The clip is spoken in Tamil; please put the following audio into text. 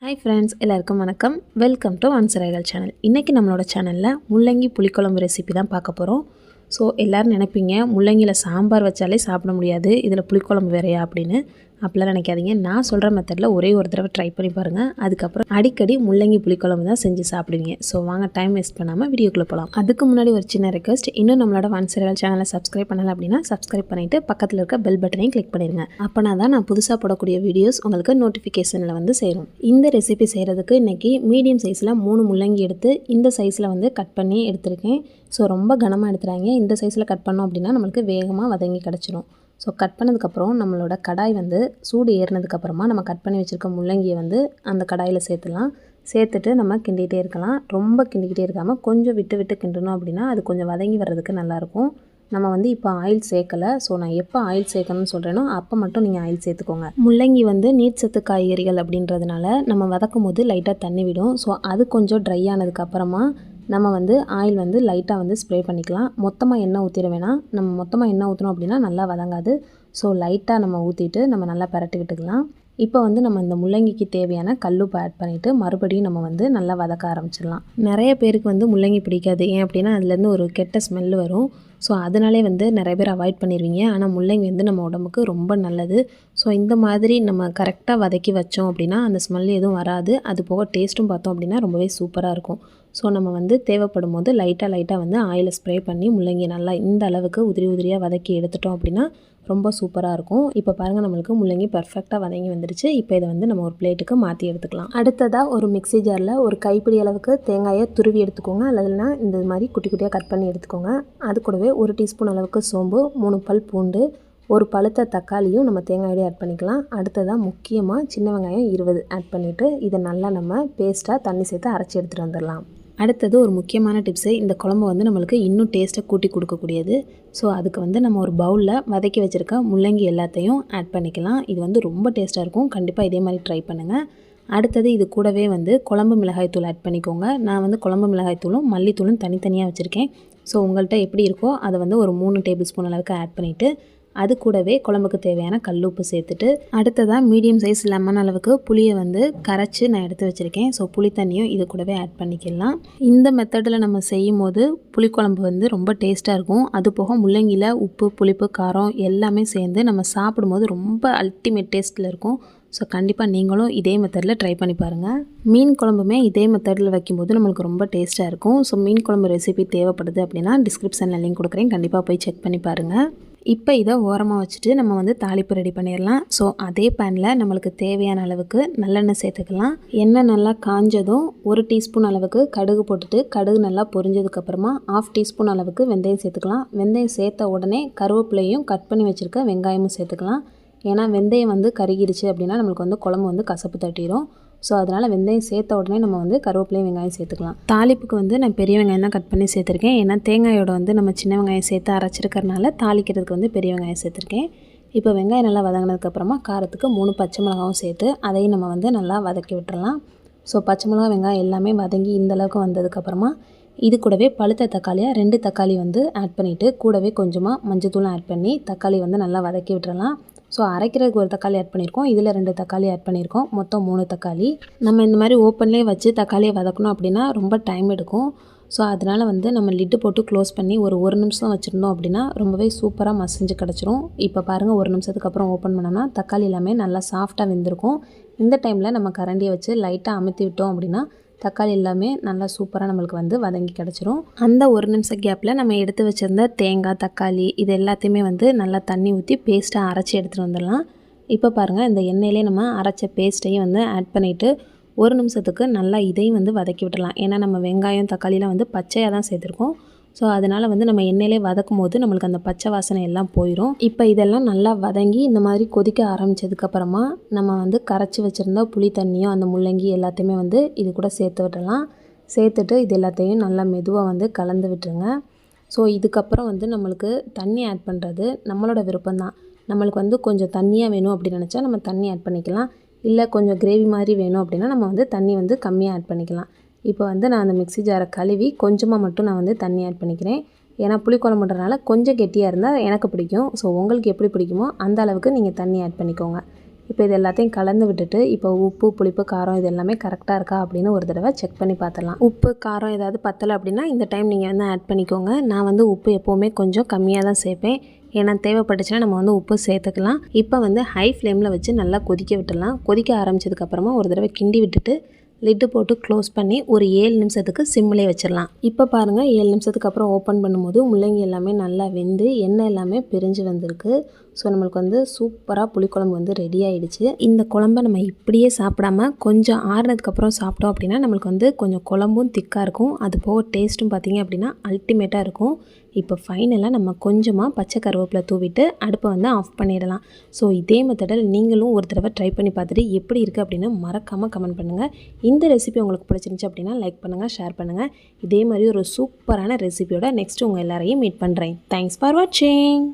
ஹாய் ஃப்ரெண்ட்ஸ், எல்லாருக்கும் வணக்கம். வெல்கம் டு ஆன்சரைகள் சேனல். இன்றைக்கி நம்மளோட சேனலில் முள்ளங்கி புளிக்குழம்பு ரெசிபி தான் பார்க்க போகிறோம். ஸோ எல்லோரும் நினைப்பீங்க முள்ளங்கியில் சாம்பார் வச்சாலே சாப்பிட முடியாது, இதில் புளிக்குழம்பு வேறையா அப்படின்னு. அப்படிலாம் நினைக்காதீங்க. நான் சொல்கிற மெத்தடில் ஒரே ஒரு தடவை ட்ரை பண்ணி பாருங்கள். அதுக்கப்புறம் அடிக்கடி முள்ளங்கி புளிக்குழம்பு தான் செஞ்சு சாப்பிடுவீங்க. ஸோ வாங்க டைம் வேஸ்ட் பண்ணாமல் வீடியோக்குள்ளே போகலாம். அதுக்கு முன்னாடி ஒரு சின்ன ரெக்வஸ்ட், இன்னும் நம்மளோட ஆன்சரைகள் சேனலை சப்ஸ்கிரைப் பண்ணலை அப்படின்னா சப்ஸ்கிரைப் பண்ணிவிட்டு பக்கத்தில் இருக்க பெல் பட்டனையும் கிளிக் பண்ணிடுங்க. அப்போனா தான் நான் புதுசாக போடக்கூடிய வீடியோஸ் உங்களுக்கு நோட்டிஃபிகேஷனில் வந்து சேரும். இந்த ரெசிபி செய்கிறதுக்கு இன்றைக்கி மீடியம் சைஸில் 3 முள்ளங்கி எடுத்து இந்த சைஸில் வந்து கட் பண்ணி எடுத்திருக்கேன். ஸோ ரொம்ப கனமாக எடுத்துறாங்க. இந்த சைஸில் கட் பண்ணோம் அப்படின்னா நம்மளுக்கு வேகமாக வதங்கி கிடச்சிரும். ஸோ கட் பண்ணதுக்கப்புறம் நம்மளோட கடாய் வந்து சூடு ஏறினதுக்கப்புறமா நம்ம கட் பண்ணி வச்சுருக்க முள்ளங்கியை வந்து அந்த கடாயில் சேர்த்துலாம். சேர்த்துட்டு நம்ம கிண்டிகிட்டே இருக்கலாம். ரொம்ப கிண்டிக்கிட்டே இருக்காமல் கொஞ்சம் விட்டு விட்டு கிண்டணும் அப்படின்னா அது கொஞ்சம் வதங்கி வர்றதுக்கு நல்லாயிருக்கும். நம்ம வந்து இப்போ ஆயில் சேர்க்கலை. ஸோ நான் எப்போ ஆயில் சேர்க்கணும்னு சொல்கிறேனோ அப்போ மட்டும் நீங்கள் ஆயில் சேர்த்துக்கோங்க. முள்ளங்கி வந்து நீர்ச்சத்து காய்கறிகள் அப்படின்றதுனால நம்ம வதக்கும் போது லைட்டாக தண்ணி விடும். ஸோ அது கொஞ்சம் ட்ரை ஆனதுக்கப்புறமா நம்ம வந்து ஆயில் வந்து லைட்டாக வந்து ஸ்ப்ரே பண்ணிக்கலாம். மொத்தமாக எண்ணெய் ஊற்றிட வேணாம். நம்ம மொத்தமாக எண்ணெய் ஊற்றினோம் அப்படின்னா நல்லா வதங்காது. ஸோ லைட்டாக நம்ம ஊற்றிட்டு நம்ம நல்லா பரட்டி விட்டுக்கலாம். இப்போ வந்து நம்ம இந்த முள்ளங்கிக்கு தேவையான கல்லுப்பு ஆட் பண்ணிவிட்டு மறுபடியும் நம்ம வந்து நல்லா வதக்க ஆரம்பிச்சிடலாம். நிறைய பேருக்கு வந்து முள்ளங்கி பிடிக்காது. ஏன் அப்படின்னா அதுலேருந்து ஒரு கெட்ட ஸ்மெல் வரும். ஸோ அதனாலே வந்து நிறைய பேர் அவாய்ட் பண்ணிடுவீங்க. ஆனால் முள்ளங்கி வந்து நம்ம உடம்புக்கு ரொம்ப நல்லது. ஸோ இந்த மாதிரி நம்ம கரெக்டாக வதக்கி வச்சோம் அப்படின்னா அந்த ஸ்மெல் எதுவும் வராது. அது போக டேஸ்ட்டும் பார்த்தோம் அப்படின்னா ரொம்பவே சூப்பராக இருக்கும். ஸோ நம்ம வந்து தேவைப்படும் போது லைட்டாக வந்து ஆயிலை ஸ்ப்ரே பண்ணி முள்ளங்கி நல்லா இந்த அளவுக்கு உதிரியாக வதக்கி எடுத்துட்டோம் அப்படின்னா ரொம்ப சூப்பராக இருக்கும். இப்போ பாருங்கள், நம்மளுக்கு முள்ளங்கி பர்ஃபெக்டாக வதங்கி வந்துடுச்சு. இப்போ இதை வந்து நம்ம ஒரு பிளேட்டுக்கு மாற்றி எடுத்துக்கலாம். அடுத்ததாக ஒரு மிக்ஸி ஜாரில் ஒரு கைப்பிடி அளவுக்கு தேங்காயை துருவி எடுத்துக்கோங்க. இல்லைன்னா இந்த மாதிரி குட்டி குட்டியாக கட் பண்ணி எடுத்துக்கோங்க. அது கூடவே 1 டீஸ்பூன் அளவுக்கு சோம்பு, 3 பல் பூண்டு, ஒரு பழுத்த தக்காளியும் நம்ம தேங்காயோடய ஆட் பண்ணிக்கலாம். அடுத்ததாக முக்கியமாக சின்ன வெங்காயம் 20 ஆட் பண்ணிவிட்டு இதை நல்லா நம்ம பேஸ்ட்டாக தண்ணி சேர்த்து அரைச்சி எடுத்துகிட்டு வந்துடலாம். அடுத்தது ஒரு முக்கியமான டிப்ஸு, இந்த குழம்பு வந்து நம்மளுக்கு இன்னும் டேஸ்ட்டை கூட்டி கொடுக்கக்கூடியது. ஸோ அதுக்கு வந்து நம்ம ஒரு பவுலில் வதக்கி வச்சுருக்க முள்ளங்கி எல்லாத்தையும் ஆட் பண்ணிக்கலாம். இது வந்து ரொம்ப டேஸ்ட்டாக இருக்கும். கண்டிப்பாக இதே மாதிரி ட்ரை பண்ணுங்கள். அடுத்தது இது கூடவே வந்து குழம்பு மிளகாய் தூள் ஆட் பண்ணிக்கோங்க. நான் வந்து குழம்பு மிளகாய் தூளும் மல்லித்தூளும் தனித்தனியாக வச்சுருக்கேன். ஸோ உங்கள்கிட்ட எப்படி இருக்கோ அதை வந்து ஒரு 3 டேபிள் ஸ்பூன் அளவுக்கு ஆட் பண்ணிவிட்டு அது கூடவே குழம்புக்கு தேவையான கல்லுப்பு சேர்த்துட்டு அடுத்ததாக மீடியம் சைஸ் லெமன் அளவுக்கு புளியை வந்து கரைச்சி நான் எடுத்து வச்சுருக்கேன். ஸோ புளி தண்ணியும் இது கூடவே ஆட் பண்ணிக்கலாம். இந்த மெத்தடில் நம்ம செய்யும் போது புளிக்குழம்பு வந்து ரொம்ப டேஸ்ட்டாக இருக்கும். அது போக முள்ளங்கியில் உப்பு, புளிப்பு, காரம் எல்லாமே சேர்ந்து நம்ம சாப்பிடும்போது ரொம்ப அல்டிமேட் டேஸ்ட்டில் இருக்கும். ஸோ கண்டிப்பாக நீங்களும் இதே மெத்தடில் ட்ரை பண்ணி பாருங்கள். மீன் குழம்புமே இதே மெத்தடில் வைக்கும்போது நம்மளுக்கு ரொம்ப டேஸ்ட்டாக இருக்கும். ஸோ மீன் குழம்பு ரெசிபி தேவைப்படுது அப்படின்னா டிஸ்கிரிப்ஷனில் லிங்க் கொடுக்குறேன். கண்டிப்பாக போய் செக் பண்ணி பாருங்கள். இப்போ இதை ஓரமாக வச்சுட்டு நம்ம வந்து தாளிப்பு ரெடி பண்ணிடலாம். ஸோ அதே பேனில் நம்மளுக்கு தேவையான அளவுக்கு நல்லெண்ணெய் சேர்த்துக்கலாம். எண்ணெய் நல்லா காஞ்சதும் 1 டீஸ்பூன் அளவுக்கு கடுகு போட்டுட்டு கடுகு நல்லா பொரிஞ்சதுக்கப்புறமா 1/2 டீஸ்பூன் அளவுக்கு வெந்தயம் சேர்த்துக்கலாம். வெந்தயம் சேர்த்த உடனே கருவேப்பிலையும் கட் பண்ணி வச்சுருக்க வெங்காயமும் சேர்த்துக்கலாம். ஏன்னா வெந்தயம் வந்து கருகிடுச்சு அப்படின்னா நம்மளுக்கு வந்து குழம்பு வந்து கசப்பு தட்டிடும். ஸோ அதனால் வெந்தயம் சேர்த்த உடனே நம்ம வந்து கருவேப்பிலையும் வெங்காயம் சேர்த்துக்கலாம். தாளிப்புக்கு வந்து நான் பெரிய வெங்காயம் தான் கட் பண்ணி சேர்த்துருக்கேன். ஏன்னா தேங்காயோட வந்து நம்ம சின்ன வெங்காயம் சேர்த்து அரைச்சிருக்கறனால தாளிக்கிறதுக்கு வந்து பெரிய வெங்காயம் சேர்த்துருக்கேன். இப்போ வெங்காயம் நல்லா வதங்கினதுக்கப்புறமா காரத்துக்கு 3 பச்சை மிளகாவும் சேர்த்து அதையும் நம்ம வந்து நல்லா வதக்கி விட்டுறலாம். ஸோ பச்சை மிளகா, வெங்காயம் எல்லாமே வதங்கி இந்தளவுக்கு வந்ததுக்கப்புறமா இது கூடவே பழுத்த தக்காளியாக 2 தக்காளி வந்து ஆட் பண்ணிவிட்டு கூடவே கொஞ்சமாக மஞ்சத்தூளும் ஆட் பண்ணி தக்காளி வந்து நல்லா வதக்கி விட்டுறலாம். ஸோ அரைக்கிறதுக்கு ஒரு தக்காளி ஆட் பண்ணியிருக்கோம். இதில் 2 தக்காளி ஆட் பண்ணியிருக்கோம். மொத்தம் 3 தக்காளி. நம்ம இந்த மாதிரி ஓப்பன்லேயே வச்சு தக்காளியை வதக்கணும் அப்படின்னா ரொம்ப டைம் எடுக்கும். ஸோ அதனால் வந்து நம்ம லிட்டு போட்டு க்ளோஸ் பண்ணி ஒரு நிமிஷம் வச்சுருந்தோம் அப்படின்னா ரொம்பவே சூப்பராக மசிஞ்சு கிடச்சிரும். இப்போ பாருங்கள், 1 நிமிஷத்துக்கு அப்புறம் ஓப்பன் பண்ணோம்னா தக்காளி எல்லாமே நல்லா சாஃப்டாக வெந்திருக்கும். இந்த டைமில் நம்ம கரண்டியை வச்சு லைட்டாக அமுத்தி விட்டோம் அப்படின்னா தக்காளி எல்லாமே நல்லா சூப்பராக நம்மளுக்கு வந்து வதங்கி கிடச்சிரும். அந்த 1 நிமிஷம் கேப்பில் நம்ம எடுத்து வச்சுருந்த தேங்காய், தக்காளி இது எல்லாத்தையுமே வந்து நல்லா தண்ணி ஊற்றி பேஸ்ட்டாக அரைச்சி எடுத்துகிட்டு வந்துடலாம். இப்போ பாருங்கள், இந்த எண்ணெயிலே நம்ம அரைச்ச பேஸ்ட்டையும் வந்து ஆட் பண்ணிவிட்டு 1 நிமிஷத்துக்கு நல்லா இதையும் வந்து வதக்கி விட்டுடலாம். ஏன்னா நம்ம வெங்காயம், தக்காளிலாம் வந்து பச்சையாக தான் சேர்த்துருக்கோம். ஸோ அதனால் வந்து நம்ம எண்ணெயிலே வதக்கும் போது நம்மளுக்கு அந்த பச்சை வாசனை எல்லாம் போயிடும். இப்போ இதெல்லாம் நல்லா வதங்கி இந்த மாதிரி கொதிக்க ஆரம்பித்ததுக்கப்புறமா நம்ம வந்து கரைச்சி வச்சுருந்த புளி தண்ணியும் அந்த முள்ளங்கி எல்லாத்தையுமே வந்து இது கூட சேர்த்து விடலாம். சேர்த்துட்டு இது எல்லாத்தையும் நல்லா மெதுவாக வந்து கலந்து விட்டுருங்க. ஸோ இதுக்கப்புறம் வந்து நம்மளுக்கு தண்ணி ஆட் பண்ணுறது நம்மளோட விருப்பம்தான். நம்மளுக்கு வந்து கொஞ்சம் தண்ணியாக வேணும் அப்படின்னு நினச்சா நம்ம தண்ணி ஆட் பண்ணிக்கலாம். இல்லை கொஞ்சம் கிரேவி மாதிரி வேணும் அப்படின்னா நம்ம வந்து தண்ணி வந்து கம்மியாக ஆட் பண்ணிக்கலாம். இப்போ வந்து நான் அந்த மிக்ஸி ஜாரை கழுவி கொஞ்சமாக மட்டும் நான் வந்து தண்ணி ஆட் பண்ணிக்கிறேன். ஏன்னா புளிக்குழம்புன்றனால கொஞ்சம் கெட்டியாக இருந்தால் எனக்கு பிடிக்கும். ஸோ உங்களுக்கு எப்படி பிடிக்குமோ அந்த அளவுக்கு நீங்கள் தண்ணி ஆட் பண்ணிக்கோங்க. இப்போ இது எல்லாத்தையும் கலந்து விட்டுட்டு இப்போ உப்பு, புளிப்பு, காரம் இது எல்லாமே கரெக்டாக இருக்கா அப்படின்னு ஒரு தடவை செக் பண்ணி பார்த்துடலாம். உப்பு, காரம் ஏதாவது பத்தலை அப்படின்னா இந்த டைம் நீங்கள் வந்து ஆட் பண்ணிக்கோங்க. நான் வந்து உப்பு எப்போவுமே கொஞ்சம் கம்மியாக தான் சேர்ப்பேன். ஏன்னா தேவைப்பட்டுச்சுன்னா நம்ம வந்து உப்பு சேர்த்துக்கலாம். இப்போ வந்து ஹை ஃப்ளேமில் வச்சு நல்லா கொதிக்க விட்டுடலாம். கொதிக்க ஆரம்பித்ததுக்கப்புறமா ஒரு தடவை கிண்டி விட்டுட்டு லிட்டு போட்டு க்ளோஸ் பண்ணி ஒரு 7 நிமிஷத்துக்கு சிம்மிலே வச்சிடலாம். இப்போ பாருங்கள் 7 நிமிஷத்துக்கு அப்புறம் ஓப்பன் பண்ணும்போது முள்ளங்கி எல்லாமே நல்லா வெந்து எண்ணெய் எல்லாமே பிரிஞ்சு வந்திருக்கு. ஸோ நம்மளுக்கு வந்து சூப்பராக புளிக்குழம்பு வந்து ரெடி ஆகிடுச்சு. இந்த குழம்ப நம்ம இப்படியே சாப்பிடாம கொஞ்சம் ஆறுனதுக்கப்புறம் சாப்பிட்டோம் அப்படின்னா நம்மளுக்கு வந்து கொஞ்சம் குழம்பும் திக்காக இருக்கும். அது போக டேஸ்ட்டும் பார்த்திங்க அப்படின்னா அல்டிமேட்டாக இருக்கும். இப்போ ஃபைனலாக நம்ம கொஞ்சமாக பச்சை கருவேப்பிலை தூவிட்டு அடுப்பை வந்து ஆஃப் பண்ணிடலாம். ஸோ இதே மெத்தடில் நீங்களும் ஒரு தடவை ட்ரை பண்ணி பார்த்துட்டு எப்படி இருக்குது அப்படின்னு மறக்காமல் கமெண்ட் பண்ணுங்கள். இந்த ரெசிபி உங்களுக்கு பிடிச்சிருந்துச்சு அப்படின்னா லைக் பண்ணுங்கள், ஷேர் பண்ணுங்கள். இதே மாதிரி ஒரு சூப்பரான ரெசிபியோட நெக்ஸ்ட் உங்கள் எல்லாரையும் மீட் பண்ணுறேன். தேங்க்ஸ் ஃபார் வாட்சிங்.